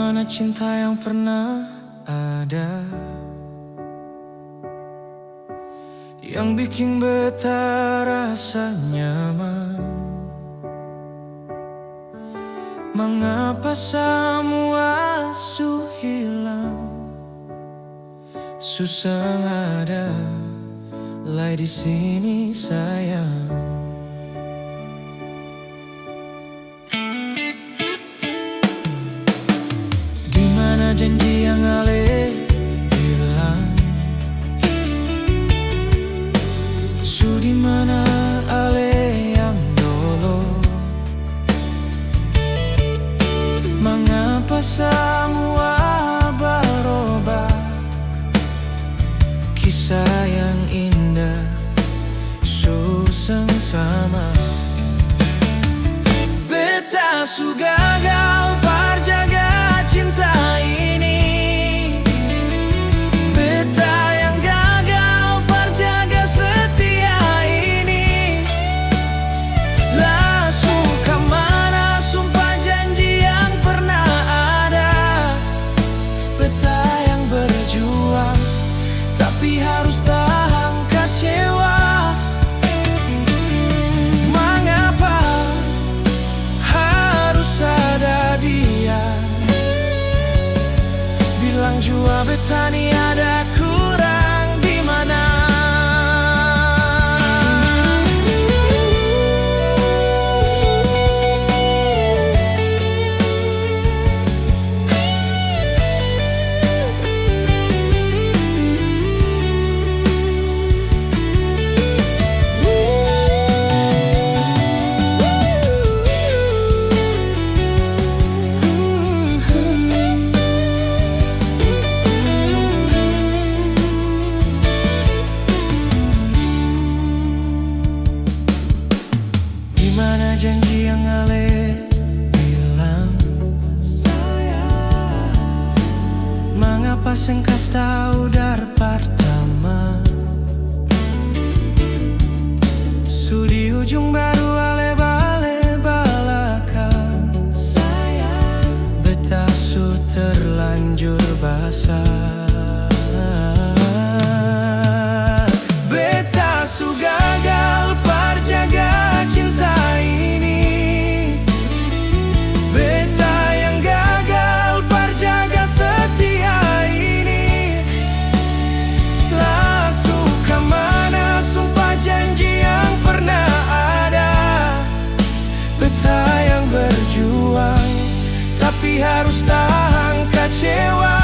mana cinta yang pernah ada, yang bikin beta rasa nyaman? Mengapa semua hilang? Susah ada lay di sini sayang. Di mana janji yang ale bilang? Di mana ale yang dulu? Mengapa semua berubah? Kisah yang indah susah sama. Beta su gagal perjaga cinta ini. Beta yang gagal perjaga setia ini. Lasu kemana sumpah janji yang pernah ada? Beta yang berjuang tapi harus tahan kecewa. Mengapa harus ada dia? Bilang jua beta ni ada kurang di mana? Mana janji yang ale bilang? Mengapa sengkas tahu dari pertama? Di ujung baru ale bale balakan. Beta su terlanjur basah. Beta su gagal perjaga cinta ini. Beta yang gagal perjaga setia ini. Lasu kemana sumpah janji yang pernah ada? Beta yang berjuang tapi harus tahan kecewa.